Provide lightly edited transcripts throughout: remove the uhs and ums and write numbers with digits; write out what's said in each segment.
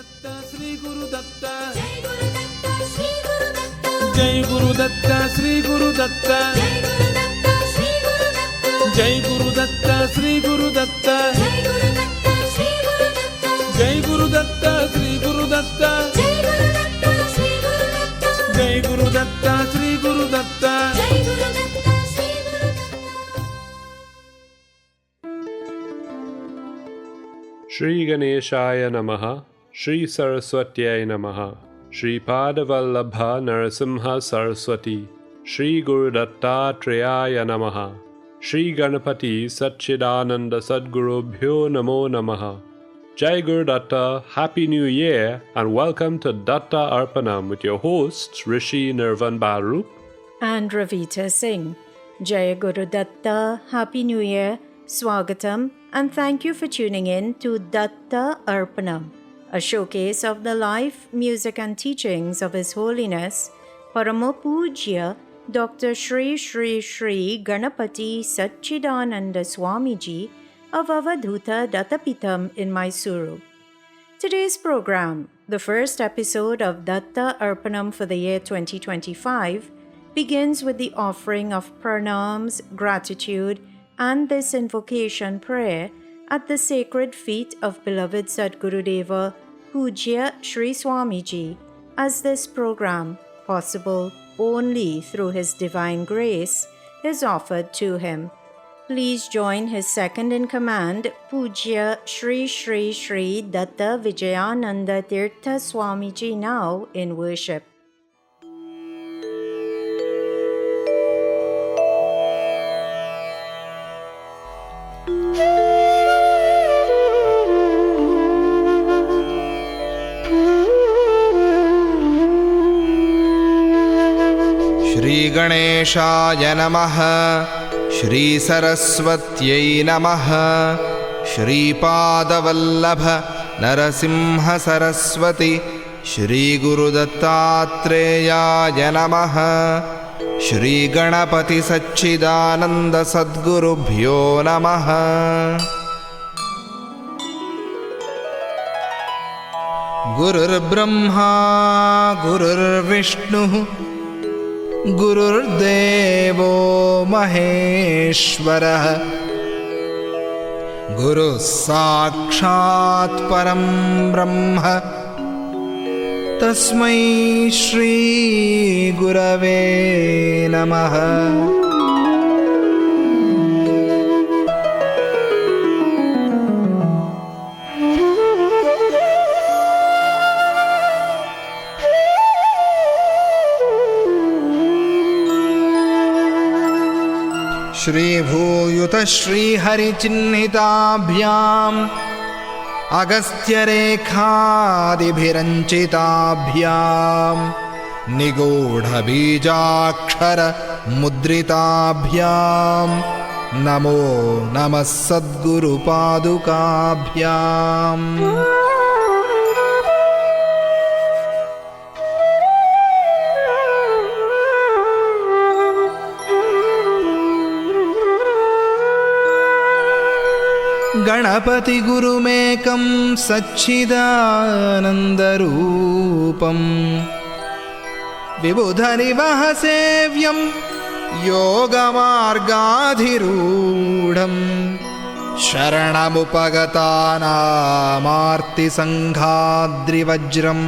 Datta Sri Guru Datta Jai Guru Datta Sri Guru Datta Jai Guru Datta Sri Guru Datta Jai Guru Datta Sri Guru Datta Jai Guru Datta Sri Guru Datta. Shri Ganeshaya Namaha, Shri Saraswatyaya Namaha, Shri Padavallabha Narasimha Saraswati, Shri Guru Dattatreya Namaha, Shri Ganapati Satchidananda Sadgurubhyo Namo Namaha. Jai Guru Datta, Happy New Year, and welcome to Datta Arpanam with your hosts Rishi Nirvan Barup and Ravita Singh. Jai Guru Datta, Happy New Year, Swagatam, and thank you for tuning in to Datta Arpanam, a showcase of the life, music and teachings of His Holiness Paramapujya Dr. Shri Shri Shri Ganapati Satchidananda Swamiji of Avadhuta Dattapitam in Mysuru. Today's program, the first episode of Datta Arpanam for the year 2025, begins with the offering of pranams, gratitude, and this invocation prayer at the sacred feet of beloved Sadgurudeva Pujya Shri Swamiji, as this program, possible only through His divine grace, is offered to him. Please join His second-in-command, Pujya Shri Shri Shri Datta Vijayananda Tirtha Swamiji now in worship. Shri Ganeshaya Namaha, Shri Saraswatyai Namaha, Shri Padavallabha Narasimha Saraswati, Shri Guru Dattatreya Namaha, Shri Ganapati Satchidananda Sadgurubhyo Namaha. Gurur Brahma Gurur Vishnu Gururdevo Maheshwarah, Guru Sakshat Param Brahma, Tasmai Shri Gurave Namaha. Shri Bhuyuta Shri Hari Chinnhitabhyam Agastya Rekhadibhiranchitabhyam Nigodha Bijakshara Mudritabhyam Namo Namah Sadguru Padukabhyam. Ganpati गुरुमेकं सच्चिदानन्दरूपं विबुधनिवहसेव्यं योगमार्गाधिरूढं शरणमुपगतानामार्तिसङ्घाद्रिवज्रं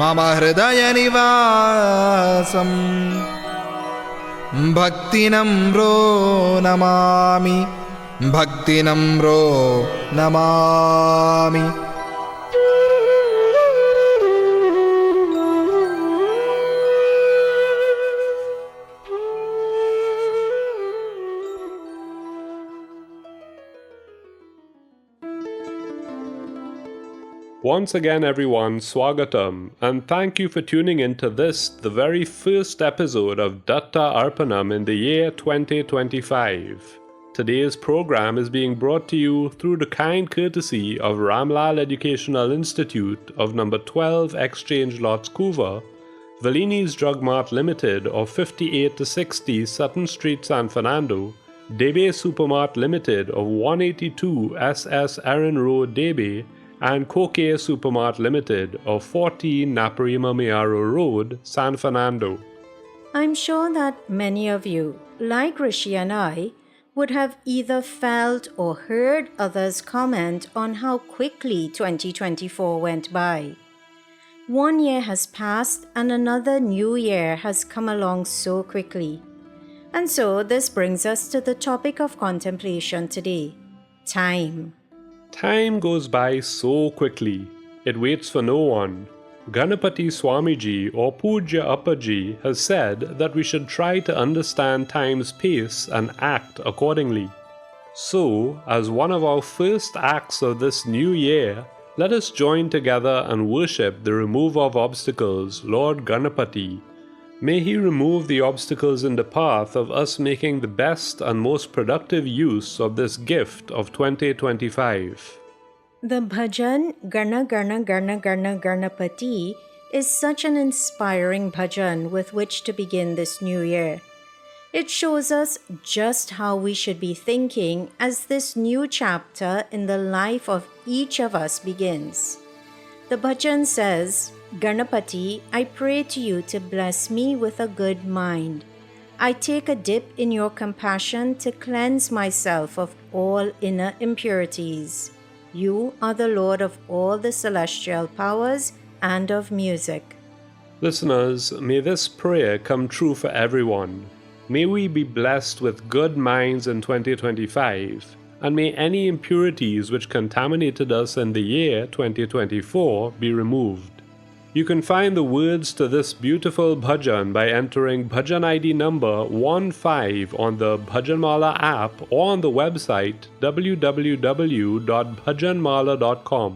मम हृदयनिवासं भक्तिनम्रो Namami Bhaktinamro Namami. Once again, everyone, Swagatam, and thank you for tuning in to this, the very first episode of Datta Arpanam in the year 2025. Today's program is being brought to you through the kind courtesy of Ramlal Educational Institute of number 12 Exchange Lots, Couva, Vellini's Drug Mart Limited of 58 to 60 Sutton Street, San Fernando, Debe Supermart Limited of 182 SS Erin Road, Debe, and Koke Supermart Limited of 14 Naparima Road, San Fernando. I'm sure that many of you, like Rishi and I, would have either felt or heard others comment on how quickly 2024 went by. 1 year has passed and another new year has come along so quickly. And so this brings us to the topic of contemplation today: time. Time goes by so quickly. It waits for no one. Ganapati Swamiji or Pujya Appaji has said that we should try to understand time's pace and act accordingly. So, as one of our first acts of this new year, let us join together and worship the remover of obstacles, Lord Ganapati. May he remove the obstacles in the path of us making the best and most productive use of this gift of 2025. The bhajan Gana Gana Gana Gana Ganapati is such an inspiring bhajan with which to begin this new year. It shows us just how we should be thinking as this new chapter in the life of each of us begins. The bhajan says, "Ganapati, I pray to you to bless me with a good mind. I take a dip in your compassion to cleanse myself of all inner impurities. You are the Lord of all the celestial powers and of music." Listeners, may this prayer come true for everyone. May we be blessed with good minds in 2025, and may any impurities which contaminated us in the year 2024 be removed. You can find the words to this beautiful bhajan by entering bhajan ID number 15 on the Bhajanmala app or on the website www.bhajanmala.com.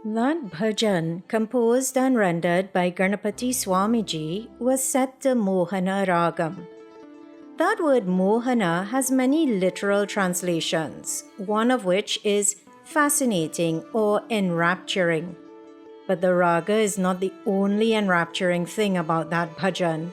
That bhajan, composed and rendered by Ganapati Swamiji, was set to Mohana Ragam. That word Mohana has many literal translations, one of which is fascinating or enrapturing. But the raga is not the only enrapturing thing about that bhajan.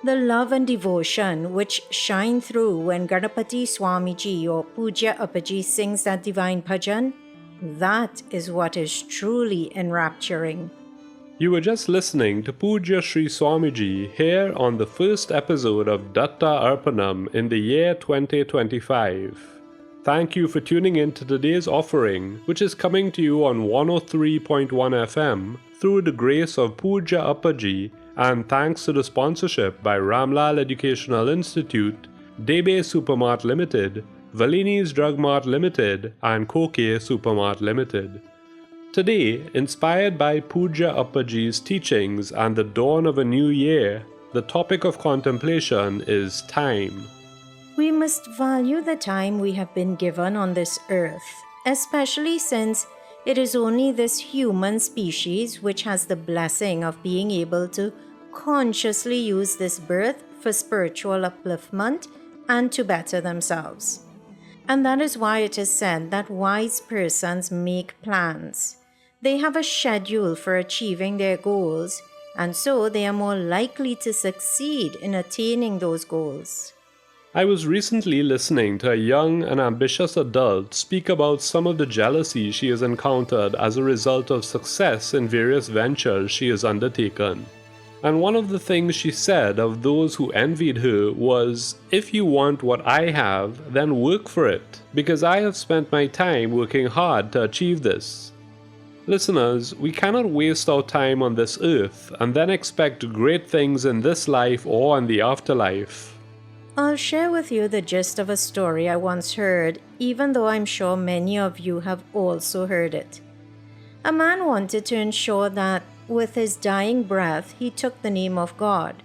The love and devotion which shine through when Ganapati Swamiji or Puja Appaji sings that divine bhajan, that is what is truly enrapturing. You were just listening to Pujya Sri Swamiji here on the first episode of Datta Arpanam in the year 2025. Thank you for tuning in to today's offering, which is coming to you on 103.1 FM through the grace of Puja Appaji, and thanks to the sponsorship by Ramlal Educational Institute, Debe Supermart Limited, Valini's Drug Mart Limited, and Koke Supermart Limited. Today, inspired by Puja Appaji's teachings and the dawn of a new year, the topic of contemplation is time. We must value the time we have been given on this earth, especially since it is only this human species which has the blessing of being able to consciously use this birth for spiritual upliftment and to better themselves. And that is why it is said that wise persons make plans. They have a schedule for achieving their goals, and so they are more likely to succeed in attaining those goals. I was recently listening to a young and ambitious adult speak about some of the jealousy she has encountered as a result of success in various ventures she has undertaken. And one of the things she said of those who envied her was, "If you want what I have, then work for it, because I have spent my time working hard to achieve this." Listeners, we cannot waste our time on this earth and then expect great things in this life or in the afterlife. I'll share with you the gist of a story I once heard, even though I'm sure many of you have also heard it. A man wanted to ensure that with his dying breath he took the name of God,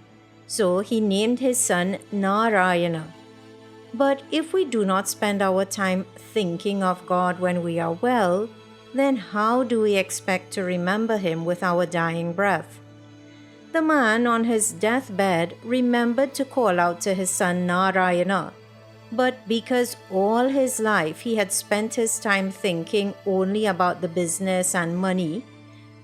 so he named his son Narayana. But if we do not spend our time thinking of God when we are well, then how do we expect to remember him with our dying breath? The man on his deathbed remembered to call out to his son Narayana, but because all his life he had spent his time thinking only about the business and money,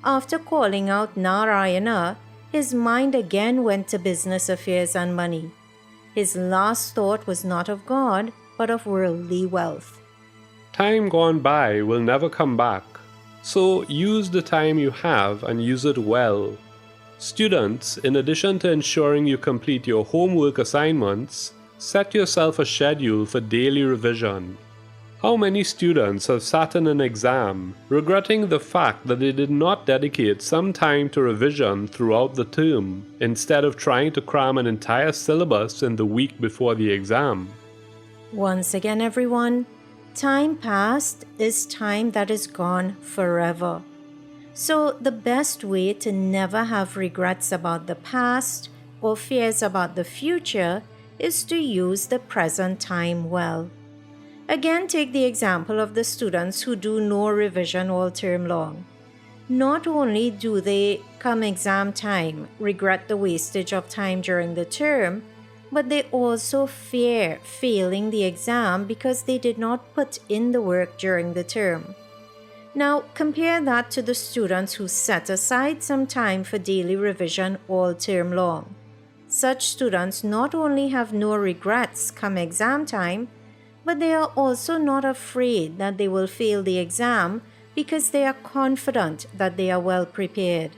after calling out Narayana, his mind again went to business affairs and money. His last thought was not of God, but of worldly wealth. Time gone by will never come back, so use the time you have and use it well. Students, in addition to ensuring you complete your homework assignments, set yourself a schedule for daily revision. How many students have sat in an exam, regretting the fact that they did not dedicate some time to revision throughout the term, instead of trying to cram an entire syllabus in the week before the exam? Once again, everyone, time past is time that is gone forever. So the best way to never have regrets about the past or fears about the future is to use the present time well. Again, take the example of the students who do no revision all term long. Not only do they, come exam time, regret the wastage of time during the term, but they also fear failing the exam because they did not put in the work during the term. Now, compare that to the students who set aside some time for daily revision all term long. Such students not only have no regrets come exam time, but they are also not afraid that they will fail the exam because they are confident that they are well prepared.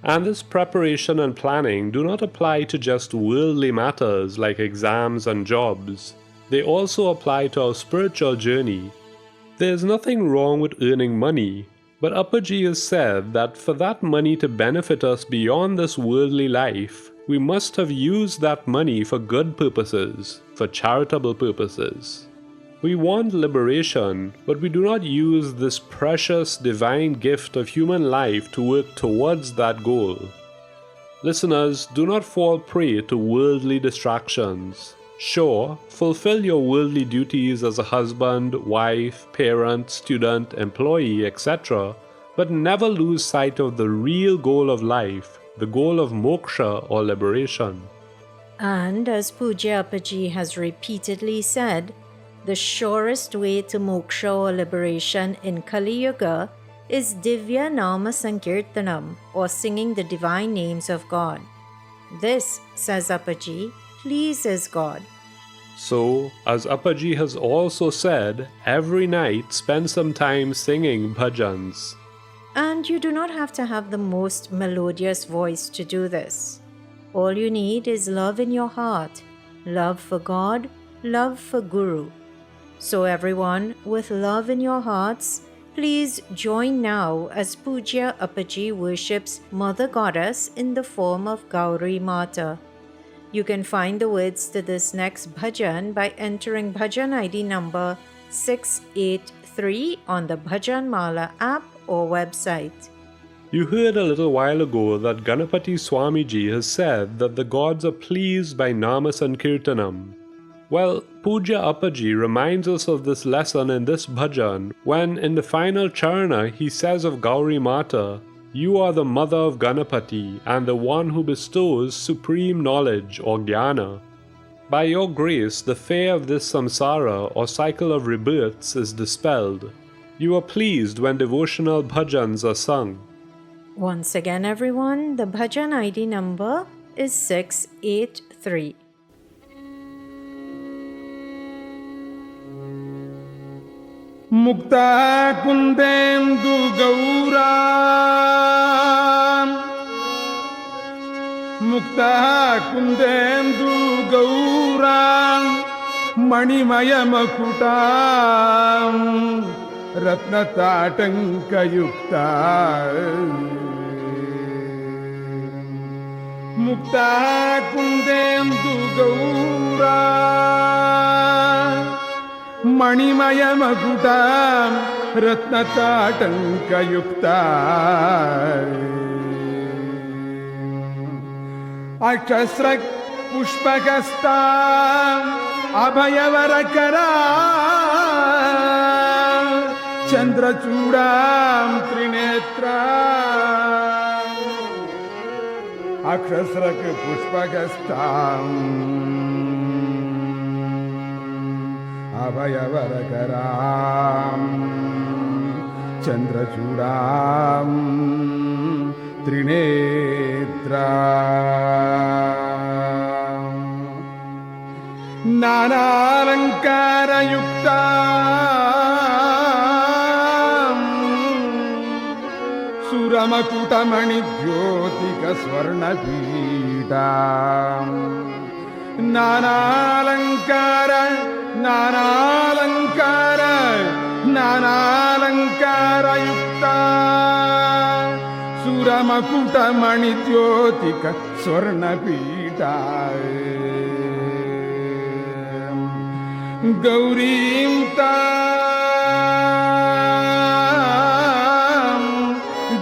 And this preparation and planning do not apply to just worldly matters like exams and jobs. They also apply to our spiritual journey. There is nothing wrong with earning money, but Appaji has said that for that money to benefit us beyond this worldly life, we must have used that money for good purposes, for charitable purposes. We want liberation, but we do not use this precious divine gift of human life to work towards that goal. Listeners, do not fall prey to worldly distractions. Sure, fulfill your worldly duties as a husband, wife, parent, student, employee, etc., but never lose sight of the real goal of life, the goal of moksha or liberation. And as Pujya Appaji has repeatedly said, the surest way to moksha or liberation in Kali Yuga is Divya Nama Sankirtanam, or singing the divine names of God. This, says Appaji, pleases God. So, as Appaji has also said, every night spend some time singing bhajans. And you do not have to have the most melodious voice to do this. All you need is love in your heart, love for God, love for Guru. So everyone, with love in your hearts, please join now as Pujya Appaji worships Mother Goddess in the form of Gauri Mata. You can find the words to this next bhajan by entering bhajan ID number 683 on the Bhajan Mala app or website. You heard a little while ago that Ganapati Swamiji has said that the gods are pleased by Nama Sankirtanam. Well, Pujya Appaji reminds us of this lesson in this bhajan when, in the final charana, he says of Gauri Mata, "You are the mother of Ganapati and the one who bestows supreme knowledge or jnana. By your grace, the fear of this samsara or cycle of rebirths is dispelled. You are pleased when devotional bhajans are sung." Once again, everyone, the bhajan ID number is 683. मुक्ता कुन्देन्दु गौरा मुक्ता कुन्देन्दु गौरा मणिमय मकुटा रत्नताटङ्कयुक्ता मुक्ता कुन्देन्दु गौरा मणिमय मकुटा रत्नताटङ्कयुक्ता अक्षस्रक् पुष्पकस्ता अभयवरकरा चन्द्रचूडां त्रिनेत्रा अक्षस्रक् पुष्पकस्ताम् अभयवरकरां चन्द्रचूडां त्रिनेत्रा नानालङ्कारयुक्ता सुरमकुटमणिद्योतिकस्वर्णपीठा नानालङ्कारयुक्ता सुरमकुटमणिद्योतिकस्वर्णपीठा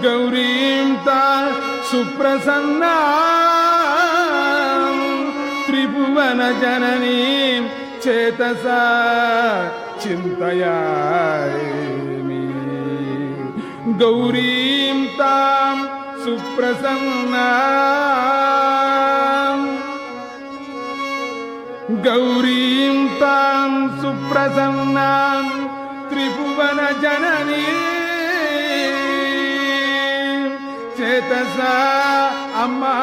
गौरीं तां सुप्रसन्ना त्रिभुवनजननीं चेतसा चिन्तयामि गौरीं तां सुप्रसन्नां गौरीं तां सुप्रसन्नां त्रिभुवनजननीं चेतसा अम्मा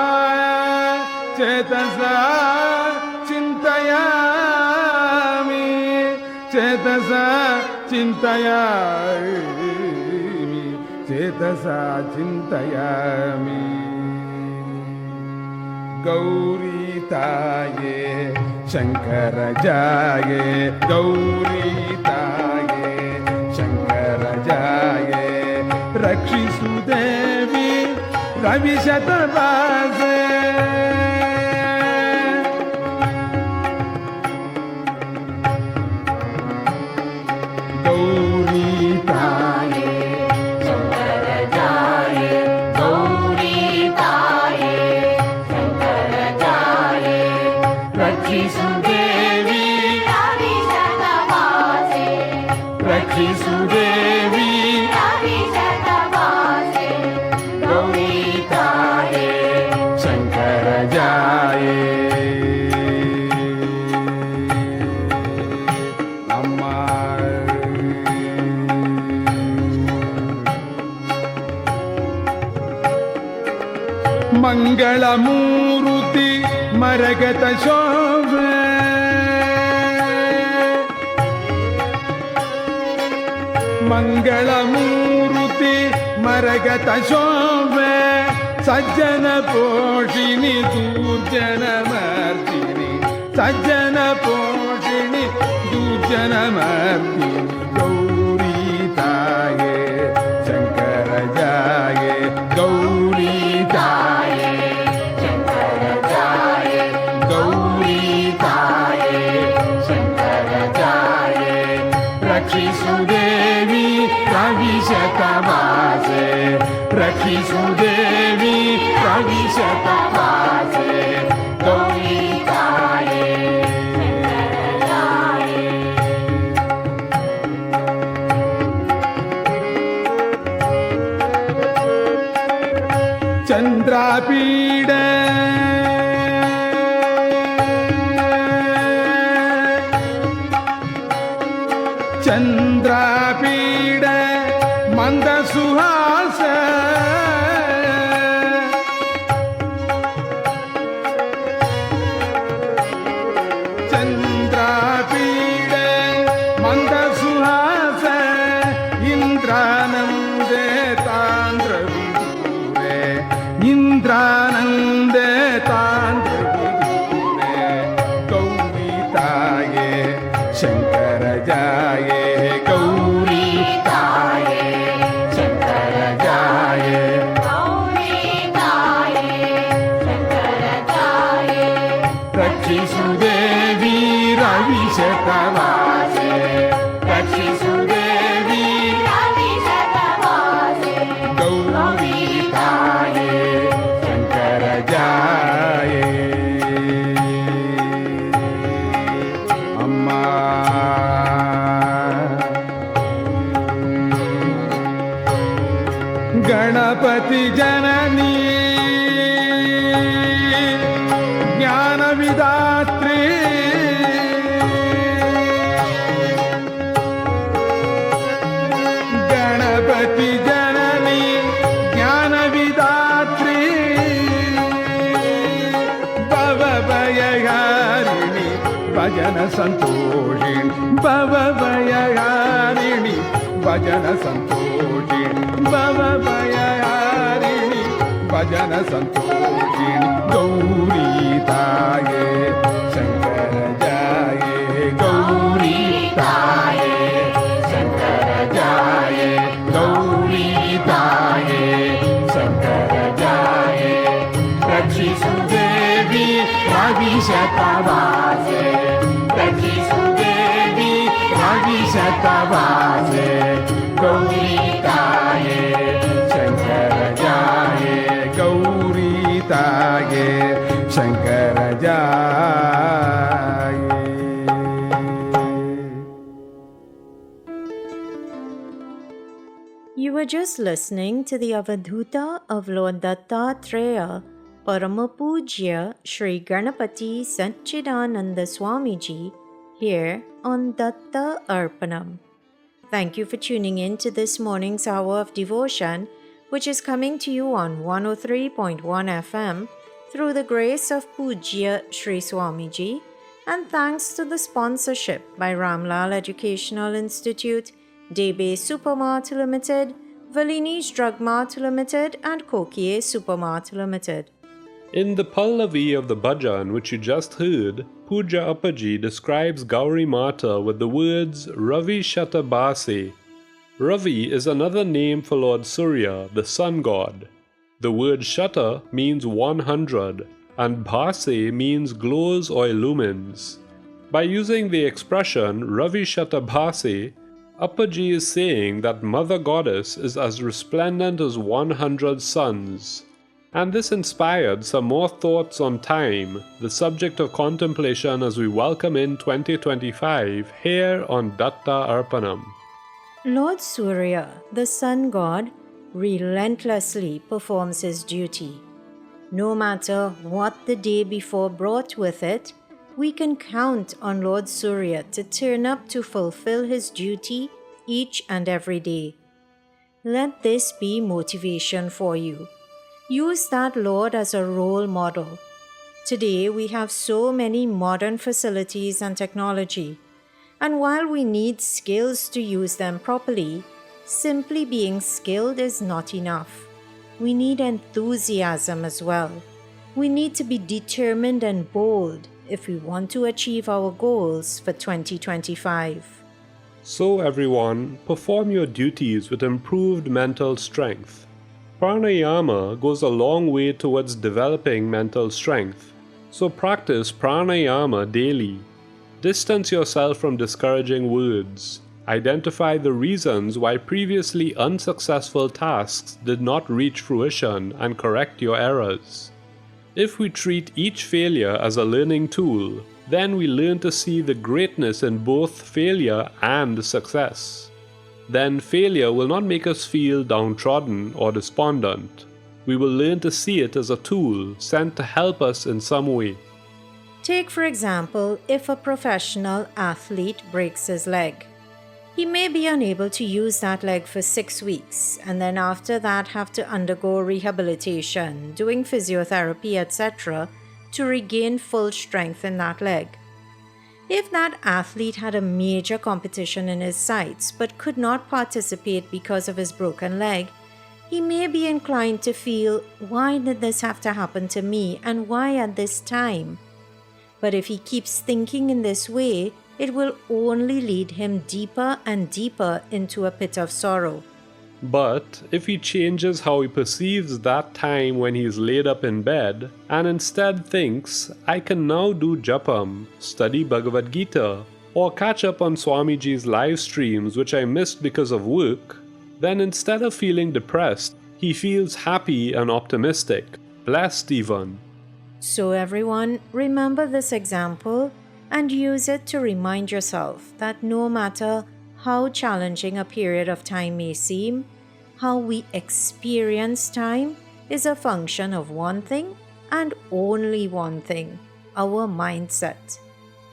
चेतसा चिन्तयामि चेतसा चिन्तयामि चेतसा चिन्तयामि गौरीताये शङ्कर जाये गौरीताये शङ्कर जाये रक्षिसु देवी रविशतवासे गौरीताये शंकर जाये गौरीताये शंकर जाये रक्षिसु देवी रविशतवासे रक्षिसु देवी रविशतवासे ಮಂಗಳಮೂರುತಿ ಮರಗತ ಶೋಭೆ ಮಂಗಳಮೂರುತಿ ಮರಗತ ಶೋಭೆ ಸಜ್ಜನ ಪೋಷಿಣಿ ದುರ್ಜನ ಮರ್ದಿನಿ ಸಜ್ಜನ ಪೋಷಿಣಿ ದುರ್ಜನ ಮರ್ದಿನಿ ಗೌರಿ ತಾಯೇ ಶಂಕರ ಜಾಯೇ ಗೌರಿ ತಾಯೇ ಶಂಕರ ಜಾಯೇ ಗೌರಿ ತಾಯೇ ಶಂಕರ ಜಾಯೇ ರಕ್ಷಿಸು ದೇವಿ ರವಿಶತವಾಸೆ ರಕ್ಷಿಸು ದೇವಿ ರವಿಶತವಾಸೆ ಗೌರಿ ತಾಯೇ ಚಂದ್ರಪೀಡ ಚಂದ್ರಪೀಡ ಮಂದ ಸುಹಾಸ ಚಂದ್ರಪೀಡ ಮಂದ ಸುಹಾಸ ಇಂದ್ರಾನಂದೇ ತಾಂದ್ರ ವಿದೂರೆ ಇಂದ್ರಾನಂದೇ ತಾಂದ್ರ ವಿದೂರೆ ಗೌರಿ ತಾಯೇ ಶಂಕರ ಜಾಯೇ ಗೌರಿ ತಾಯೇ ಶಂಕರ ಜಾಯೇ ಗೌರಿ ತಾಯೇ ಶಂಕರ ಜಾಯೇ ರಕ್ಷಿಸು ದೇವಿ ರವಿಶತವಾಸೆ ರಕ್ಷಿಸು ದೇವಿ ರವಿಶತವಾಸೆ ಗೌರಿ ತಾಯೇ ಶಂಕರ ಜಾಯೇ ಅಮ್ಮ ಗಣಪತಿ ಜನನಿ ಜ್ಞಾನವಿದಾತ್ರಿ ಗಣಪತಿ ಜನನಿ ಜ್ಞಾನವಿದಾತ್ರಿ ಭವಭಯಹಾರಿಣಿ ಭಜನ ಸಂತೋಷಿಣಿ ಭವಭಯಹಾರಿಣಿ ಭಜನ ಸಂತೋಷಿಣಿ ಭವಭಯಹಾರಿಣಿ ಭಜನ ಸಂತೋಷಿಣಿ ಗೌರಿ ತಾಯೇ ಶಂಕರ ಜಾಯೇ ಗೌರಿ ತಾಯೇ ಶಂಕರ ಜಾಯೇ ಗೌರಿ ತಾಯೇ ಶಂಕರ ಜಾಯೇ ರಕ್ಷಿಸು ದೇವಿ ರವಿಶತವಾಸೆ ರಕ್ಷಿಸು ದೇವಿ ರವಿಶತವಾಸೆ ಗೌರಿ ತಾಯೇ ಶಂಕರ ಜಾಯೇ ಗೌರಿ ತಾಯೇ Shankara Jaaye You were just listening to the Avadhuta of Lord Dattatreya, Paramapujya Sri Ganapati Satchidananda Swamiji, here on Datta Arpanam. Thank you for tuning in to this morning's hour of devotion, which is coming to you on 103.1 FM through the grace of Pujya Sri Swamiji, and thanks to the sponsorship by Ramlal Educational Institute, Debe Supermart Limited, Valini's Drug Mart Limited, and Kokie Supermart Limited. In the Pallavi of the bhajan which you just heard, Puja Appaji describes Gauri Mata with the words Ravi Shatabase. Ravi is another name for Lord Surya, the sun god. The word Shata means 100 and Bhase means glows or illumines. By using the expression Ravi Shatabhase, Appaji is saying that Mother Goddess is as resplendent as 100 suns. And this inspired some more thoughts on time, the subject of contemplation as we welcome in 2025 here on Datta Arpanam. Lord Surya, the sun god, relentlessly performs his duty. No matter what the day before brought with it, we can count on Lord Surya to turn up to fulfill his duty each and every day. Let this be motivation for you. Use that Lord as a role model. Today, we have so many modern facilities and technology, and while we need skills to use them properly, simply being skilled is not enough. We need enthusiasm as well. We need to be determined and bold if we want to achieve our goals for 2025. So everyone, perform your duties with improved mental strength. Pranayama goes a long way towards developing mental strength. So practice pranayama daily. Distance yourself from discouraging words. Identify the reasons why previously unsuccessful tasks did not reach fruition and correct your errors. If we treat each failure as a learning tool, then we learn to see the greatness in both failure and success. Then failure will not make us feel downtrodden or despondent. We will learn to see it as a tool sent to help us in some way. Take, for example, if a professional athlete breaks his leg. He may be unable to use that leg for 6 weeks and then after that have to undergo rehabilitation, doing physiotherapy, etc., to regain full strength in that leg. If that athlete had a major competition in his sights but could not participate because of his broken leg, he may be inclined to feel, why did this have to happen to me and why at this time? But if he keeps thinking in this way, it will only lead him deeper and deeper into a pit of sorrow. But if he changes how he perceives that time when he is laid up in bed and instead thinks, I can now do japam, study Bhagavad Gita, or catch up on Swamiji's live streams which I missed because of work, then instead of feeling depressed, he feels happy and optimistic, blessed even. So everyone, remember this example and use it to remind yourself that no matter how challenging a period of time may seem, how we experience time is a function of one thing and only one thing, our mindset.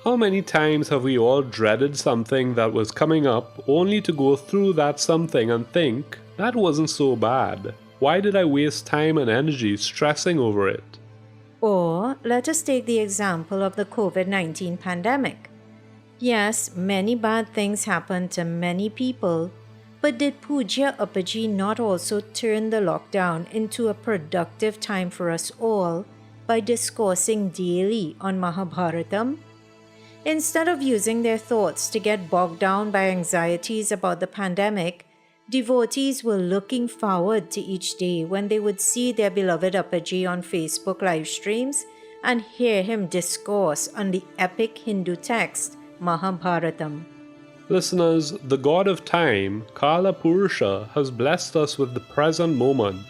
How many times have we all dreaded something that was coming up only to go through that something and think, that wasn't so bad. Why did I waste time and energy stressing over it? Or let us take the example of the COVID-19 pandemic. Yes, many bad things happened to many people, but did Pujya Appaji not also turn the lockdown into a productive time for us all by discoursing daily on Mahabharatam? Instead of using their thoughts to get bogged down by anxieties about the pandemic, devotees were looking forward to each day when they would see their beloved Appaji on Facebook live streams and hear him discourse on the epic Hindu text, Mahabharatam. Listeners, the God of time, Kala Purusha, has blessed us with the present moment.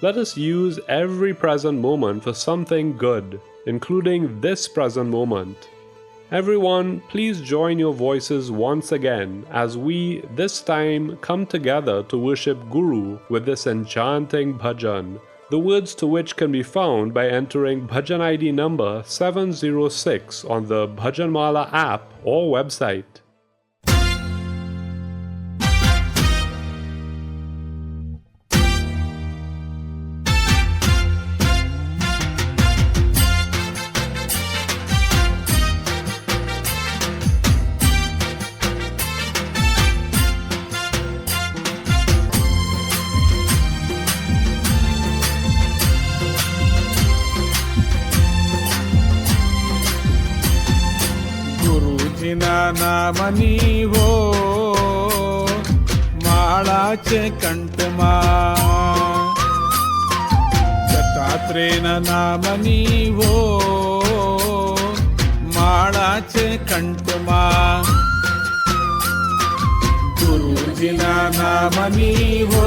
Let us use every present moment for something good, including this present moment. Everyone, please join your voices once again as we, this time, come together to worship Guru with this enchanting bhajan, the words to which can be found by entering bhajan ID number 706 on the Bhajanmala app or website. नाम नीवो माळाचे कंठमा दत्तात्रेय नाम नीवो माळाचे कंठमा गुरुजीना नाम नीवो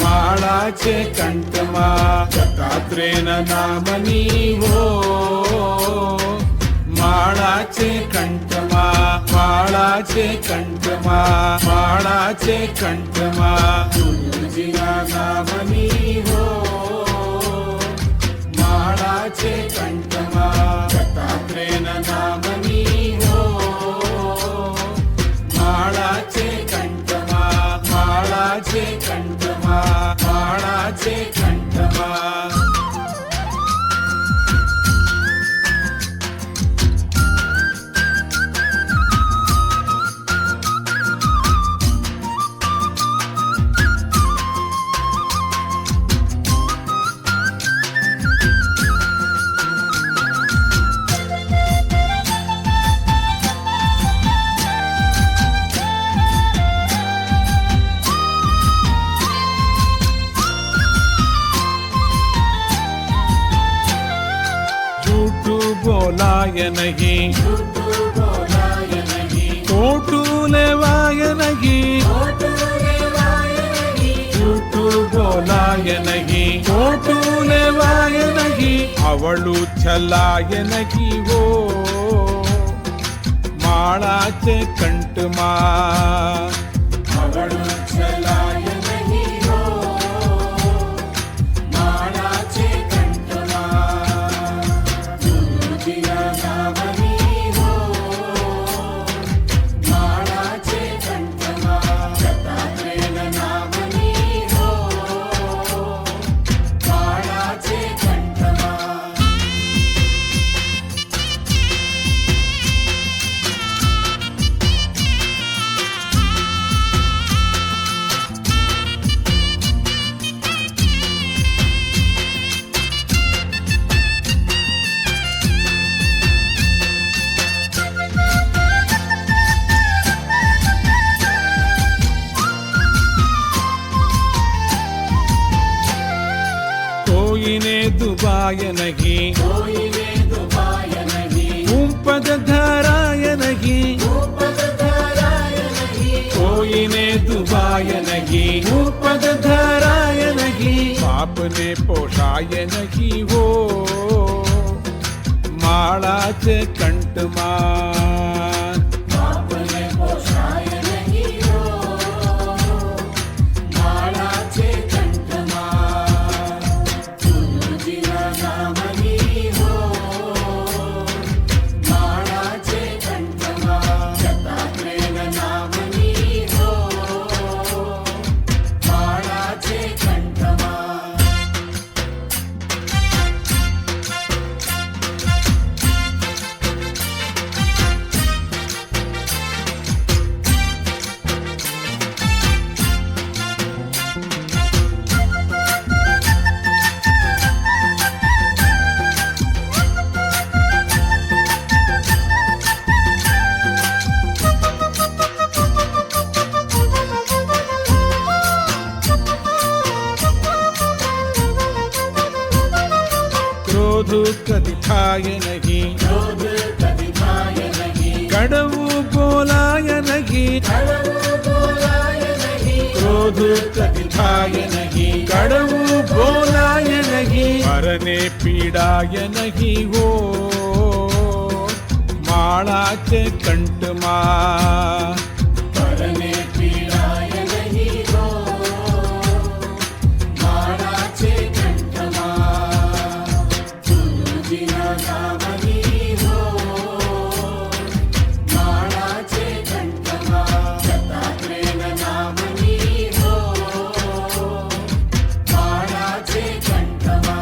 माळाचे कंठमा दत्तात्रेय नाम नीवो माळाचे कंठमा माळाचे कंठमा माळाचे कंठमा गुरुजीना नाम नीवो माळाचे कंठमा दत्तात्रेय नाम नीवो माळाचे कंठमा माळाचे कंठमा माळाचे बोलाय नहीं, झूठू बोलाय नहीं, खोटू लेवाय नहीं, खोटू लेवाय नहीं, झूठू बोलाय नहीं, खोटू लेवाय नहीं, अवळू छलाय नहीं वो माळाचे कंठमा, अवळू छलाय नहीं हो माळाचे कंठमा, गुरुजीना नामनी हो माळाचे कंठमा, दत्तात्रेय नामनी हो माळाचे कंठमा. कोई ने दुबाय नहीं, कोई ने दुबाय नहीं, ऊपद धराय नहीं, ऊपद धराय नहीं, कोई ने दुबाय नहीं, ऊपद धराय नहीं, पाप ने पोषाय नहीं वो माळाचे कंठमा, आपने पोषाय नहीं हो माळाचे कंठमा, गुरुजीना नामनी हो माळाचे कंठमा, दत्तात्रेय नामनी हो माळाचे कंठमा. क्रोध कभी खाय नहीं, क्रोध कभी खाय नहीं, कड़वू बोलाय नहीं, कड़वू बोलाय नहीं, क्रोध कभी खाय नहीं, कड़वू बोलाय नहीं, मरने पीडाय नहीं वो माळाचे कंठमा, परने पीडाय नहीं हो माळाचे कंठमा, गुरुजीना नामनी हो माळाचे कंठमा, दत्तात्रेय नामनी हो माळाचे कंठमा.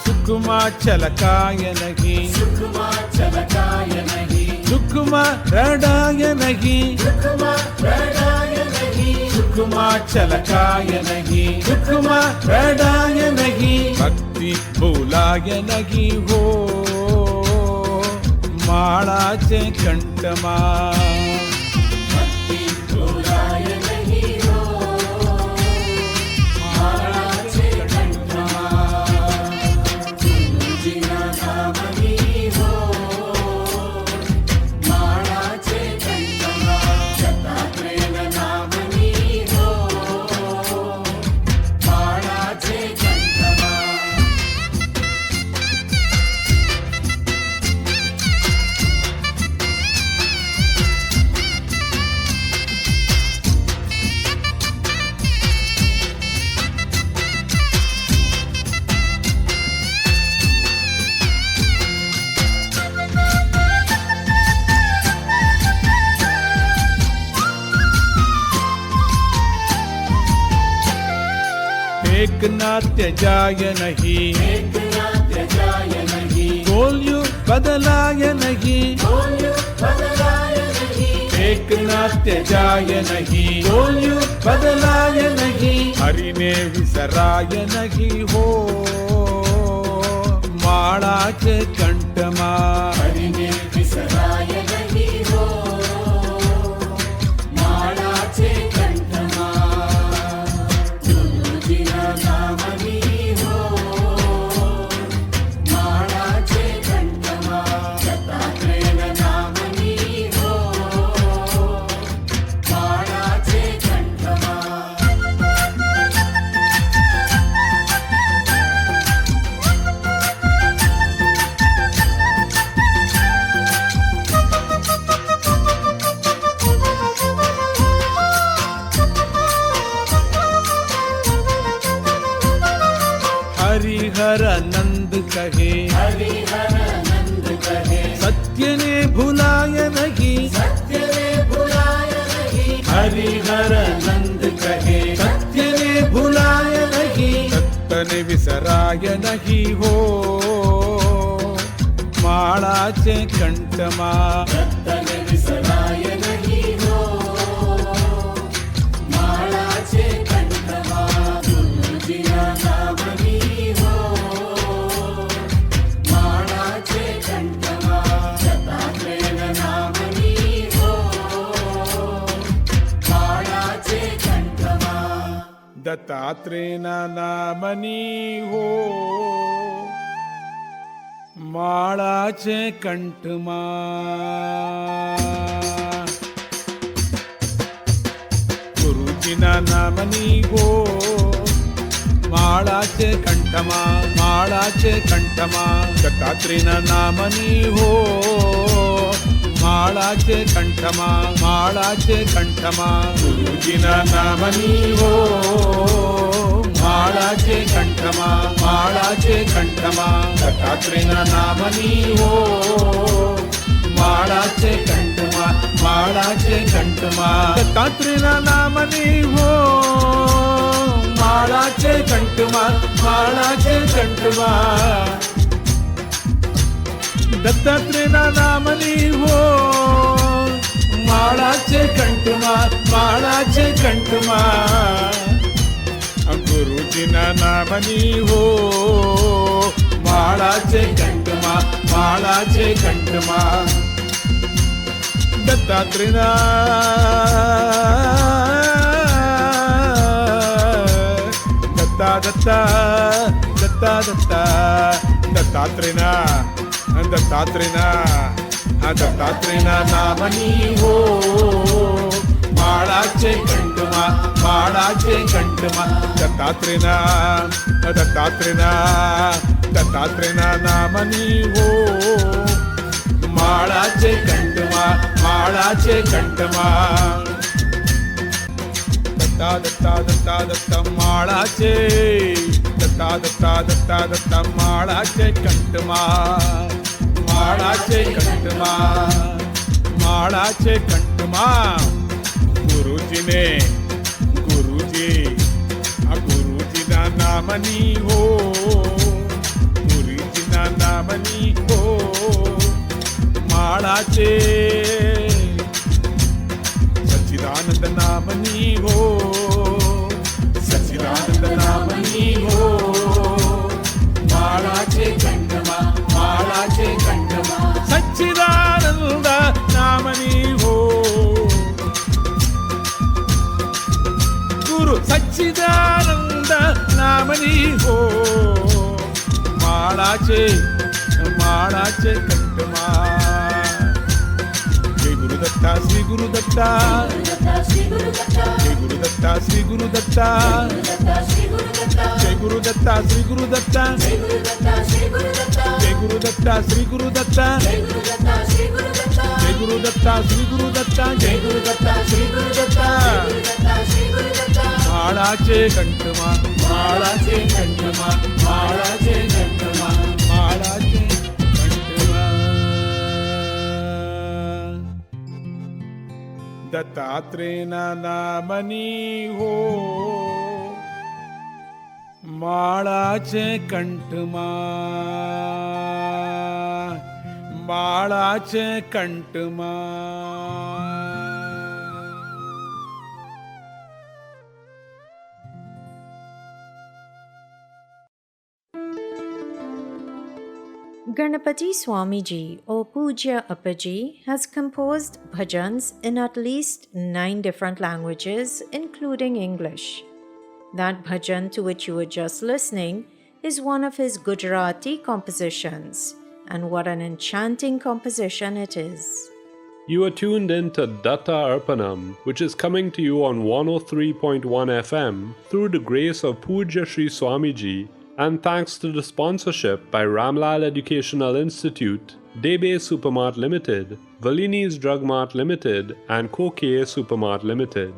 सुखमा चलकाय नहीं, सुखमा चलकाय नहीं, दुखमा रडाय नहीं, सुखमा रडाय नहीं, सुखमा चलकाय नहीं, दुखमा रडाय नहीं, भक्ति बोलाय नहीं हो माळाचे कंठमा, भक्ति बोलाय नहीं हो माळाचे कंठमा, गुरुजीना नामनी हो माळाचे कंठमा, दत्तात्रेय नामनी हो माळाचे कंठमा. एक ना त्यजाय नहीं, एक ना त्याजाय नहीं बोल्यू बदलाय नहीं बोल्यो बदलाय नहीं एकनाथ त्याजाय नहीं बोल्यू बदलाय नहीं हरीने विसराय नहीं हो माळाचे कंठमा हरिने विसराय नहीं हो माळाचे कंठमा गुरुजीना नामनी हो माळाचे कंठमा दत्तात्रेय नामनी हो माळाचे कंठमा हरिहर नंद कहे हरिहर नंद कहे सत्य ने भुलाय नहीं सत्य ने भुलाय नहीं हरिहर नंद कहे सत्य ने भुलाय नहीं सत्य ने विसराय नहीं हो माळाचे कंठमा दत्तने विसराय नहीं हो माळाचे कंठमा गुरुजीना नामनी हो माळाचे कंठमा दत्तात्रेय नामनी हो माळाचे कंठमा दत्तात्रेय नामनी हो माळाचे कंठमा गुरुजीना नामनी हो माळाचे कंठमा माळाचे कंठमा दत्तात्रेय नामनी हो माळाचे कंठमा माळाचे कंठमा गुरुजीना नामनी हो माळाचे कंठमा माळाचे कंठमा दत्तात्रेय नामनी हो माळाचे कंठमा माळाचे कंठमा दत्तात्रेय नामनी हो माळाचे कंठमा माळाचे कंठमा दत्तात्रेय नामनी हो माळाचे कंठमा माळाचे कंठमा गुरुजीना नामनी हो माळाचे कंठमा माळाचे कंठमा दत्तात्रेय दत्ता दत्ता दत्ता दत्ता दत्तात्रेय दत्तात्रेय दत्तात्रेय नामनी हो माळाचे कंठमा माळाचे कंठमा दत्तात्रेय दत्तात्रेय दत्तात्रेय नामनी हो माळाचे कंठमा माळाचे कंठमा दत्ता दत्ता दत्ता दत्ता माळाचे दत्ता दत्ता दत्ता दत्ता माळाचे कंठमा माळाचे कंठमा माळाचे कंठमा गुरुजीने गुरुजीना नामनी हो गुरुजीना नामनी हो माळाचे सच्चिदानंद नामनी हो सच्चिदानंद नामनी हो माळाचे कंठमा माळाचे कंठमा सच्चिदानंद नामनी हो गुरु सच्चिदानंद नामनी हो माळाचे माळाचे कंठमा जय गुरुदत्ता श्री गुरुदत्ता श्री गुरुदत्ता जय गुरुदत्ता श्री गुरुदत्ता जय गुरुदत्ता श्री गुरुदत्ता श्री गुरुदत्ता श्री गुरुदत्ता जय गुरुदत्ता श्री गुरुदत्ता श्री गुरुदत्ता श्री गुरुदत्ता जय गुरुदत्ता श्री गुरुदत्ता जय गुरुदत्ता श्री गुरुदत्ता श्री गुरुदत्ता माळाचे कंठमा माळाचे कंठमा माळाचे कंठमा माळाचे कंठमा दत्तात्रेय नामनी हो माळाचे कंठमा माळाचे कंठमा Ganapati Swamiji or Pujya Appaji has composed bhajans in at least 9 different languages, including English. That bhajan to which you were just listening is one of his Gujarati compositions, and what an enchanting composition it is. You are tuned in to Datta Arpanam, which is coming to you on 103.1 FM through the grace of Pujya Sri Swamiji and thanks to the sponsorship by Ramlal Educational Institute, Debe Supermart Limited, Valini's Drug Mart Limited, and Koke Supermart Limited.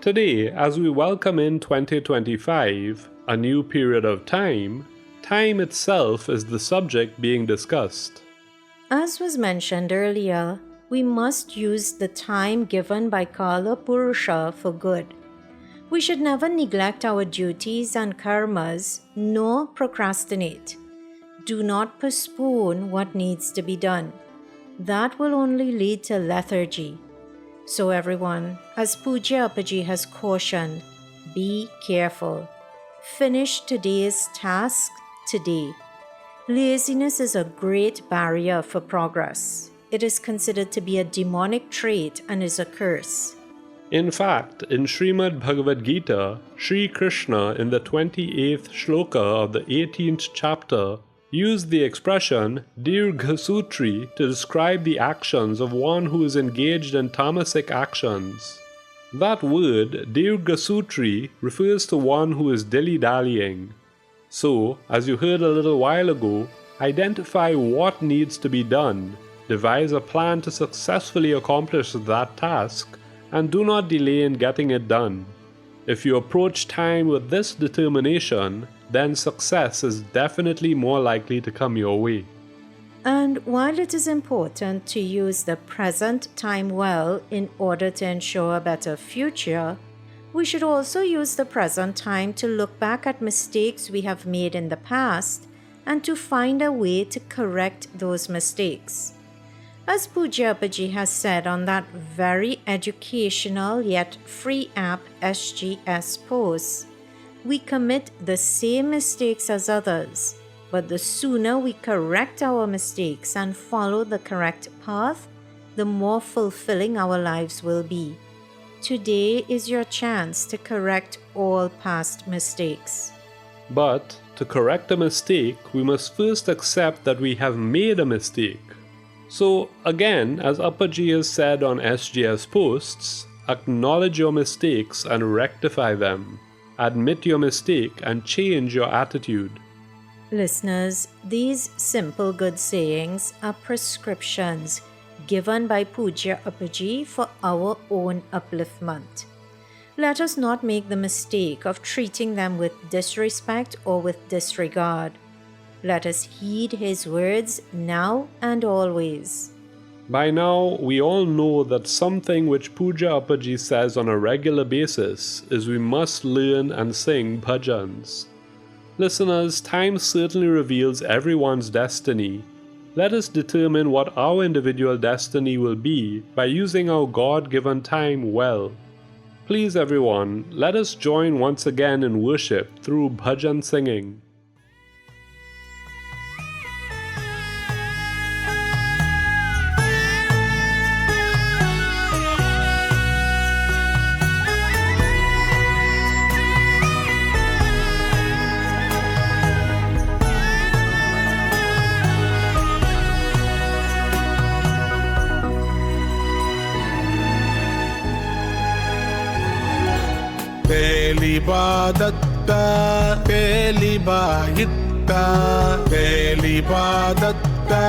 Today, as we welcome in 2025, a new period of time, time itself is the subject being discussed. As was mentioned earlier, we must use the time given by Kala Purusha for good. We should never neglect our duties and karmas, nor procrastinate. Do not postpone what needs to be done. That will only lead to lethargy. So everyone, as Pujya Appaji has cautioned, be careful. Finish today's task today. Laziness is a great barrier for progress. It is considered to be a demonic trait and is a curse. In fact, in Srimad Bhagavad Gita, Sri Krishna in the 28th shloka of the 18th chapter used the expression Dirghasutri to describe the actions of one who is engaged in tamasic actions. That word, Dirghasutri, refers to one who is dilly-dallying. So, as you heard a little while ago, identify what needs to be done, devise a plan to successfully accomplish that task, and do not delay in getting it done. If you approach time with this determination, then success is definitely more likely to come your way. And while it is important to use the present time well in order to ensure a better future, we should also use the present time to look back at mistakes we have made in the past and to find a way to correct those mistakes. As Pujya Appaji has said on that very educational yet free app SGS post, we commit the same mistakes as others, but the sooner we correct our mistakes and follow the correct path, the more fulfilling our lives will be. Today is your chance to correct all past mistakes. But to correct a mistake, we must first accept that we have made a mistake. So again, as Appaji has said on SGS posts, acknowledge your mistakes and rectify them. Admit your mistake and change your attitude. Listeners, these simple good sayings are prescriptions given by Pujya Appaji for our own upliftment. Let us not make the mistake of treating them with disrespect or with disregard. Let us heed his words now and always. By now, we all know that something which Pujya Appaji says on a regular basis is we must learn and sing bhajans. Listeners, time certainly reveals everyone's destiny. Let us determine what our individual destiny will be by using our God-given time well. Please everyone, let us join once again in worship through bhajan singing. पहली बादत्ता पहली बाहित्ता पहली बादत्ता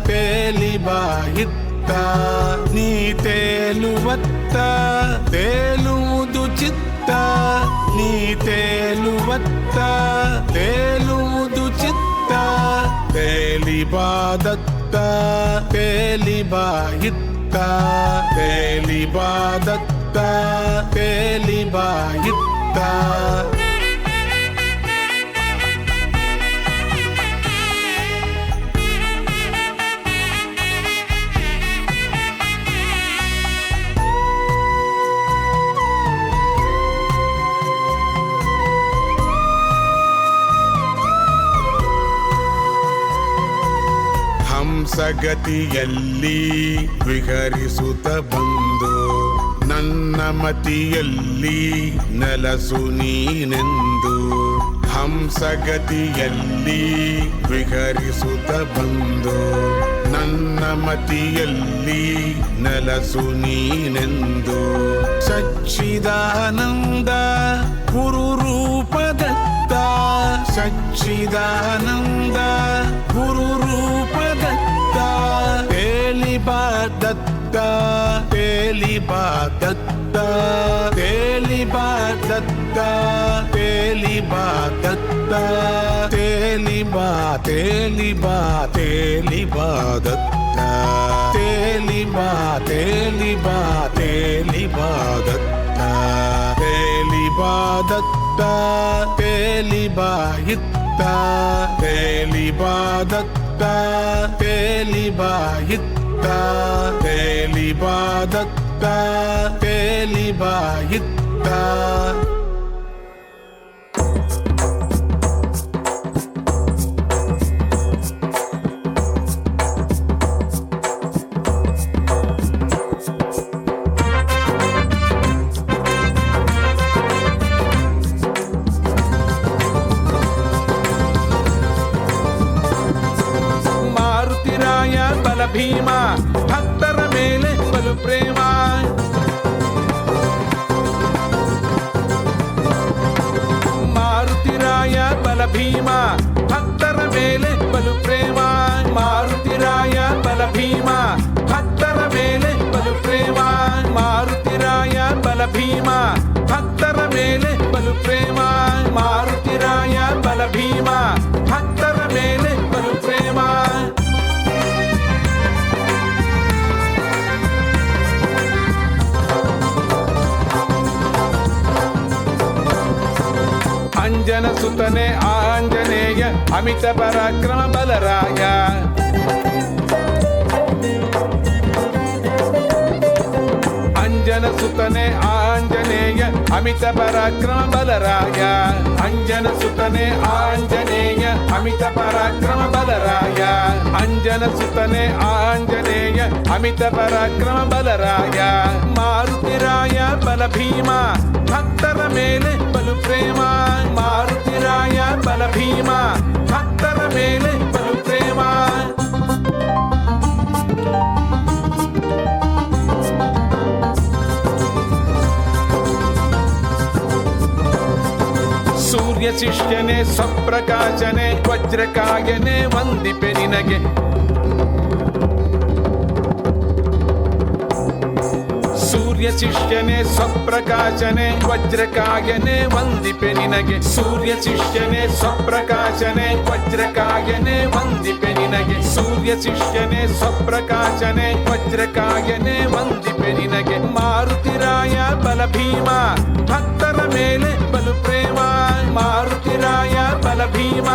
पहली बाहित्ता नी तेलुवत्ता तेलुमुदु चित्ता नी तेलुवत्ता तेलुमुदु चित्ता पहली बादत्ता पहली बाहित्ता पहली बादत्ता पहली बाहित्ता ಹಂಸಗತಿಯಲ್ಲಿ ವಿಹರಿಸುತ್ತ ಬಂದು ನನ್ನ ಮತಿಯಲ್ಲಿ ನೆಲಸು ನೀನೆಂದು. ಹಂಸಗತಿಯಲ್ಲಿ ವಿಹರಿಸುತ್ತ ಬಂದು ನನ್ನ ಮತಿಯಲ್ಲಿ ನೆಲಸು ನೀನೆಂದು. ಸಚ್ಚಿದಾನಂದ ಗುರು ರೂಪದತ್ತ, ಸಚ್ಚಿದಾನಂದ ಗುರು ರೂಪದತ್ತ, ತೇಲಿಬಾ ದತ್ತ, ತೇಲಿಬಾ ದತ್ತ, ತೇಲಿಬಾ ದತ್ತ, ತೇಲಿಬಾ ದತ್ತ, ತೇಲಿಬಾ ತೇಲಿಬಾ ತೇಲಿಬಾ ದತ್ತ, ತೇಲಿಬಾ ತೇಲಿಬಾ ತೇಲಿಬಾ ದತ್ತ, ತೇಲಿಬಾ ದತ್ತ, ತೇಲಿಬಾ ಇತ್ತ, ತೇಲಿಬಾ ದತ್ತ, ತೇಲಿಬಾ ಇತ್ತ, ತೇಲಿಬಾ ದತ್ತ, ತೇಲಿಬಾ ಇತ್ತ. ಭೀಮ ಭಕ್ತರ ಮೇಲೆ ಬಲು ಪ್ರೇಮ, ಮಾರುತಿರಾಯ ಬಲ ಭೀಮ ಭಕ್ತರ ಮೇಲೆ ಬಲು ಪ್ರೇಮ, ಮಾರುತಿರಾಯ ಬಲ ಭೀಮ ಭಕ್ತರ ಮೇಲೆ ಬಲು ಪ್ರೇಮ, ಮಾರುತಿರಾಯ ಬಲ ಭೀಮ ಭಕ್ತರ ಮೇಲೆ ಬಲು ಪ್ರೇಮ, ಮಾರುತಿರಾಯ ಬಲ ಭೀಮ ಭಕ್ತರ ಮೇಲೆ ಬಲು ಪ್ರೇಮ. ಅಂಜನ ಸುತನೆ ಆಂಜನೇಯ ಅಮಿತ ಪರಾಕ್ರಮ ಬಲರಾಯ, ಅಂಜನ ಸುತನೆ ಆಂಜನೇಯ ಅಮಿತ ಪರಾಕ್ರಮ ಬಲರಾಯ, ಅಂಜನ ಸುತನೆ ಆಂಜನೇಯ ಅಮಿತ ಪರಾಕ್ರಮ ಬಲರಾಯ, ಅಂಜನ ಸುತನೆ ಆಂಜನೇಯ ಅಮಿತ ಪರಾಕ್ರಮ ಬಲರಾಯ, ಮಾರುತಿರಾಯ ಬಲ ಭೀಮ ಭಕ್ತರ ಮೇಲೆ ಬಲು ಪ್ರೇಮ, ಮಾರುತಿರಾಯ ಬಲ ಭೀಮ ಭಕ್ತರ ಮೇಲೆ ಬಲು ಪ್ರೇಮ. ಸೂರ್ಯ ಶಿಷ್ಯನೇ ಸ್ವಪ್ರಕಾಶನೆ ವಜ್ರಕಾಯನೆ ವಂದಿಪೆ ನಿನಗೆ, ಸೂರ್ಯ ಶಿಷ್ಯನೇ ಸ್ವಪ್ರಕಾಶನೆ ವಜ್ರಕಾಯನೆ ವಂದಿಪೆ ನಿನಗೆ, ಸೂರ್ಯ ಶಿಷ್ಯನೇ ಸ್ವಪ್ರಕಾಶನೆ ವಜ್ರಕಾಯನೆ ವಂದಿಪೆ ನಿನಗೆ, ಸೂರ್ಯ ಶಿಷ್ಯನೇ ಸ್ವಪ್ರಕಾಶನೆ ವಜ್ರಕಾಯನೆ ವಂದಿಪೆ ನಿನಗೆ, ಮಾರುತಿರಾಯ ಬಲ ಭೀಮ ಭಕ್ತರ ಮೇಲೆ ಬಲು ಪ್ರೇಮ, ಮಾರುತಿರಾಯ ಬಲ ಭೀಮ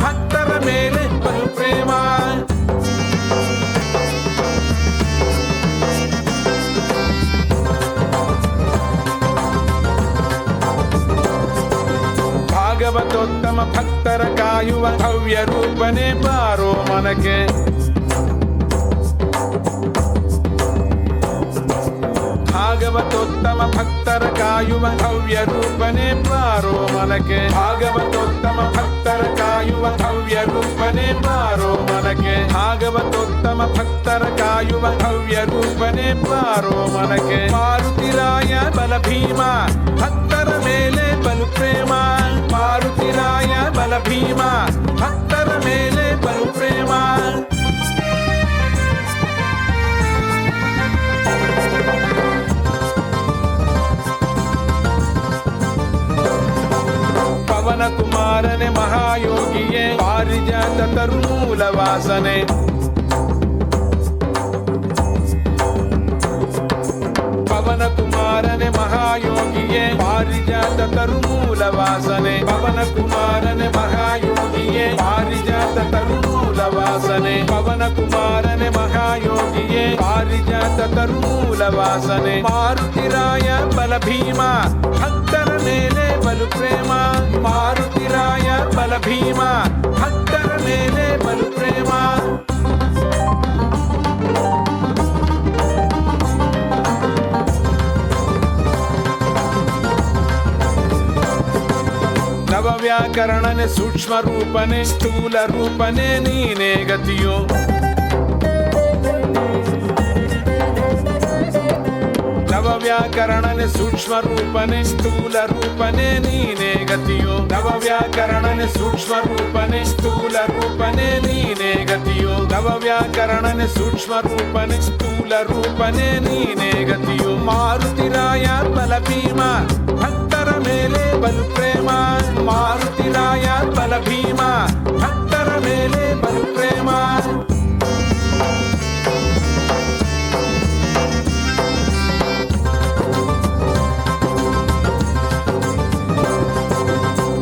ಭಕ್ತರ ಮೇಲೆ ಬಲು ಪ್ರೇಮ. ಭಾಗವತೋತ್ತಮ ಭಕ್ತರ ಕಾಯುವ ಭವ್ಯ ರೂಪನೇ ಬಾರೋ ಮನಕ್ಕೆ, ಭಾಗವತೋತ್ತಮ ಭಕ್ತರ ಕಾಯುವ ಭವ್ಯ ರೂಪನೇ ಬಾರೋ ಮನಕ್ಕೆ, ಭಾಗವತೋತ್ತಮ ಭಕ್ತರ ಕಾಯುವ ಭವ್ಯ ರೂಪನೇ ಬಾರೋ ಮನಕ್ಕೆ, ಭಾಗವತೋತ್ತಮ ಭಕ್ತರ ಕಾಯುವ ಭವ್ಯ ರೂಪನೇ ಬಾರೋ ಮನಕ್ಕೆ, ಮಾರುತಿರಾಯ ಬಲ ಭೀಮ ಭಕ್ತರ ಮೇಲೆ ಬಲು ಪ್ರೇಮ, ಮಾರುತಿರಾಯ ಬಲ ಭೀಮ ಭಕ್ತರ ಮೇಲೆ ಬಲು ಪ್ರೇಮ. ಪವನ ಕುಮಾರನೆ ಮಹಾಯೋಗಿಯೇ ಪಾರಿಜಾತ ತರುಮೂಲ ವಾಸನೆ, ಪವನ ಕುಮಾರನೆ ಮಹಾಯೋಗಿಯೇ ಪಾರಿಜಾತ ತರುಮೂಲ ವಾಸನೆ, ಪವನ ಕುಮಾರನೆ ಮಹಾಯೋಗಿಯೇ ಪಾರಿಜಾತ ತರುಮೂಲ ವಾಸನೆ, ಪವನ ಕುಮಾರನೆ ಮಹಾಯೋಗಿಯೇ ಪಾರಿಜಾತ ತರುಮೂಲ ವಾಸನೆ, ಮಾರುತಿರಾಯ ಬಲ ಭೀಮ ಭಕ್ತರ ಮೇಲೆ ಬಲು ಪ್ರೇಮ, ಮಾರುತಿರಾಯ ಬಲ ಭೀಮ ಭಕ್ತರ ಮೇಲೆ ಬಲು ಪ್ರೇಮ. ನವವ್ಯಾಕರಣನೆ ಸೂಕ್ಷ್ಮ ರೂಪನೆ ಸ್ಥೂಲ ರೂಪನೆ ನೀನೇ ಗತಿಯೋ ನವವ್ಯಾಕರಣನೆ ಸೂಕ್ಷ್ಮ ರೂಪನೆ ಸ್ಥೂಲ ರೂಪನೆ ನೀನೇ ಗತಿಯೋ ನವವ್ಯಾಕರಣನೆ ಸೂಕ್ಷ್ಮ ರೂಪನೆ ಸ್ಥೂಲ ರೂಪನೆ ನೀನೇ ಗತಿಯೋ ನವವ್ಯಾಕರಣನೆ ಸೂಕ್ಷ್ಮ ರೂಪನೆ ಸ್ಥೂಲ ರೂಪನೆ ನೀನೇ ಗತಿಯೋ ಮಾರುತಿರಾಯ ಬಲ ಭೀಮ ಭಕ್ತರ ಮೇಲೆ ಬಲು ಪ್ರೇಮ ಮಾರುತಿರಾಯ ಬಲ ಭೀಮ ಭಕ್ತರ ಮೇಲೆ ಬಲು ಪ್ರೇಮ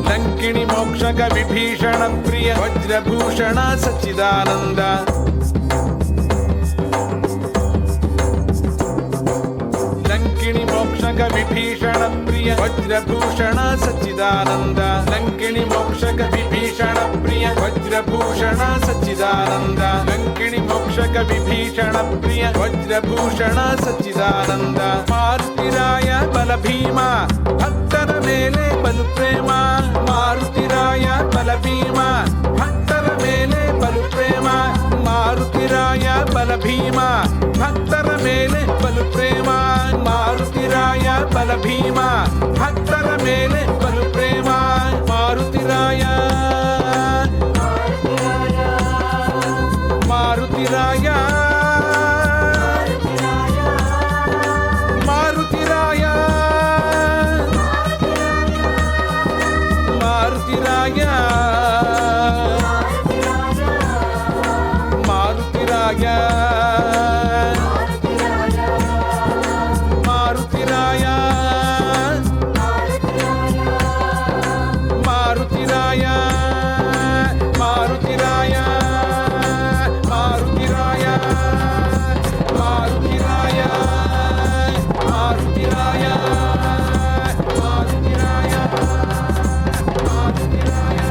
ಲಂಕಿಣಿ ಮೋಕ್ಷಕ ವಿಭೀಷಣ ಪ್ರಿಯ ವಜ್ರಭೂಷಣ ಸಚ್ಚಿದಾನಂದ ಲಂಕಿಣಿ ಮೋಕ್ಷಕ ವಿಭೀಷಣ ಪ್ರಿಯ ವಜ್ರಭೂಷಣ ಸಚ್ಚಿದಾನಂದ ಲಂಕಿಣಿ ಮೋಕ್ಷಕ ವಿಭೀಷಣ ಪ್ರಿಯ ವಜ್ರಭೂಷಣ ಸಚ್ಚಿದಾನಂದ ಲಂಕಿಣಿ ಮೋಕ್ಷಕ ವಿಭೀಷಣ ಪ್ರಿಯ ವಜ್ರಭೂಷಣ ಸಚ್ಚಿದಾನಂದ ಮಾರುತಿರಾಯ ಬಲ ಭೀಮ ಭಕ್ತರ ಮೇಲೆ ಬಲು ಪ್ರೇಮ ಮಾರುತಿರಾಯ ಬಲ ಭೀಮ ಭಕ್ತರ ಮೇಲೆ ಬಲು ಪ್ರೇಮ ಮಾರುತಿರಾಯ ಬಲ ಭೀಮ ಭಕ್ತರ ಮೇಲೆ ಬಲು ಪ್ರೇಮ ಮಾರುತಿರಾಯ ಬಲ ಭೀಮ ಭಕ್ತರ ಮೇಲೆ ಬಲು ಪ್ರೇಮ Marutiraya Marutiraya Marutiraya Marutiraya Marutiraya Marutiraya Marutiraya Marutiraya Marutiraya Marutiraya Marutiraya Marutiraya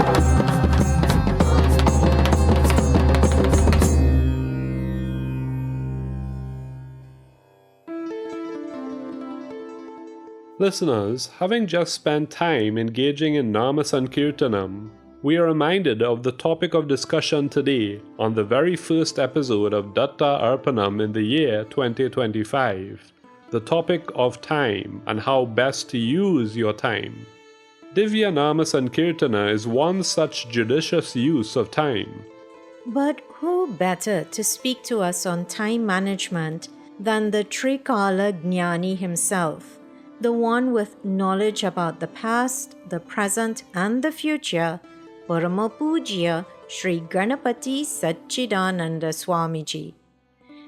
Listeners, having just spent time engaging in Nama Sankirtanam, we are reminded of the topic of discussion today on the very first episode of Datta Arpanam in the year 2025, the topic of time and how best to use your time. Divya Nama Sankirtana is one such judicious use of time. But who better to speak to us on time management than the Trikala Jnani himself, the one with knowledge about the past, the present and the future, Paramapujya Sri Ganapati Satchidananda Swamiji.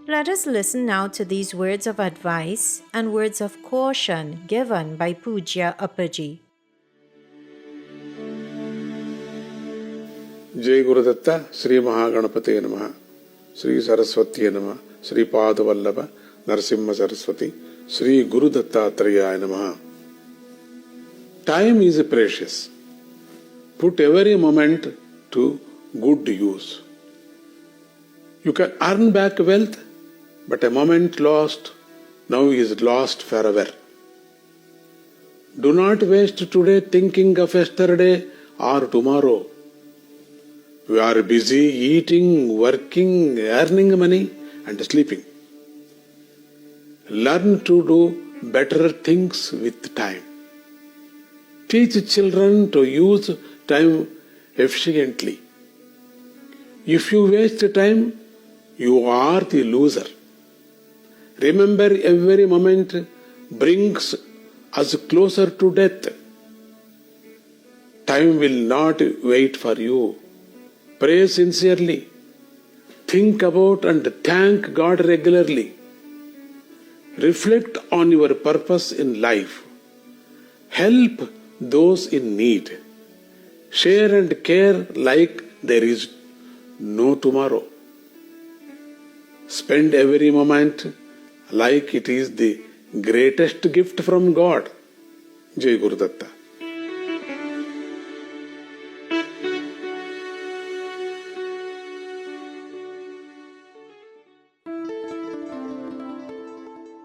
Let us listen now to these words of advice and words of caution given by Pujya Appaji. जय गुरुदत्त श्री महागणपते नमः श्री सरस्वती नमः श्री पादवल्लभ नरसिंह सरस्वती श्री गुरुदत्तात्रेयाय नमः. Time is precious. Put every moment to good use. You can earn back wealth, but a moment lost now is lost forever. Do not waste today thinking of yesterday or tomorrow. We are busy eating, working, earning money and sleeping. Learn to do better things with time. Teach children to use time efficiently. If you waste time, you are the loser. Remember, every moment brings us closer to death. Time will not wait for you. Pray sincerely. Think about and thank God regularly. Reflect on your purpose in life. Help those in need. Share and care like there is no tomorrow. Spend every moment like it is the greatest gift from God. Jai Gurudatta.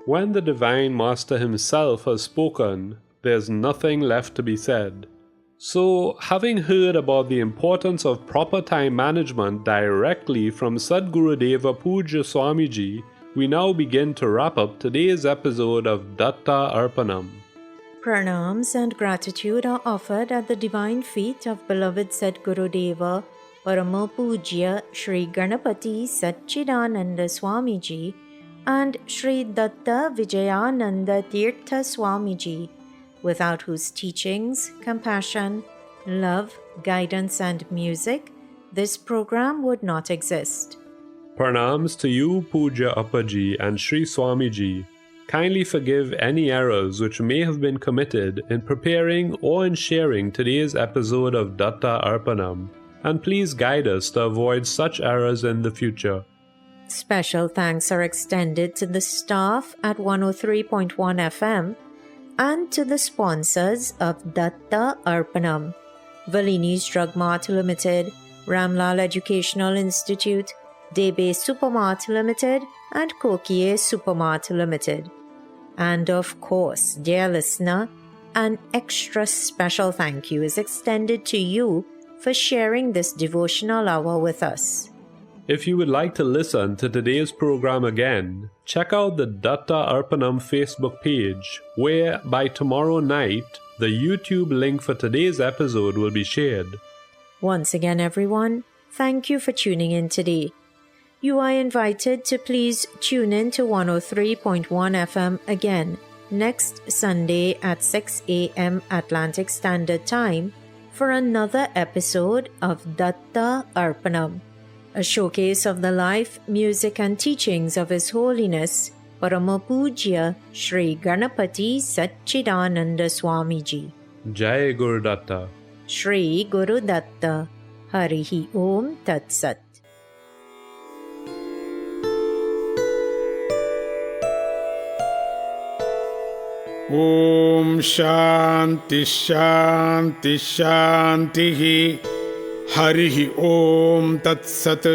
When the Divine Master himself has spoken, there's nothing left to be said. So, having heard about the importance of proper time management directly from Sadgurudeva Pujya Swamiji, we now begin to wrap up today's episode of Datta Arpanam. Pranams and gratitude are offered at the divine feet of beloved Sadgurudeva Parama Pujya Sri Ganapati Satchidananda Swamiji and Sri Datta Vijayananda Tirtha Swamiji, without whose teachings, compassion, love, guidance, and music, this program would not exist. Pranams to you, Puja Appaji and Sri Swamiji. Kindly forgive any errors which may have been committed in preparing or in sharing today's episode of Datta Arpanam, and please guide us to avoid such errors in the future. Special thanks are extended to the staff at 103.1 FM and to the sponsors of Datta Arpanam: Valini's Drug Mart Limited, Ramlal Educational Institute, Debe Supermart Limited, and Kokie Supermart Limited. And of course, dear listener, an extra special thank you is extended to you for sharing this devotional hour with us. If you would like to listen to today's program again, check out the Datta Arpanam Facebook page, where by tomorrow night, the YouTube link for today's episode will be shared. Once again, everyone, thank you for tuning in today. You are invited to please tune in to 103.1 FM again next Sunday at 6 a.m. Atlantic Standard Time for another episode of Datta Arpanam, a showcase of the life, music, and teachings of His Holiness Parama Pujya Sri Ganapati Satchidananda Swamiji. Jai Guru Datta. Shri Guru Datta. Harihi Om Tat Sat. ॐ शान्ति शान्ति शान्तिः हरिः ॐ तत्सत्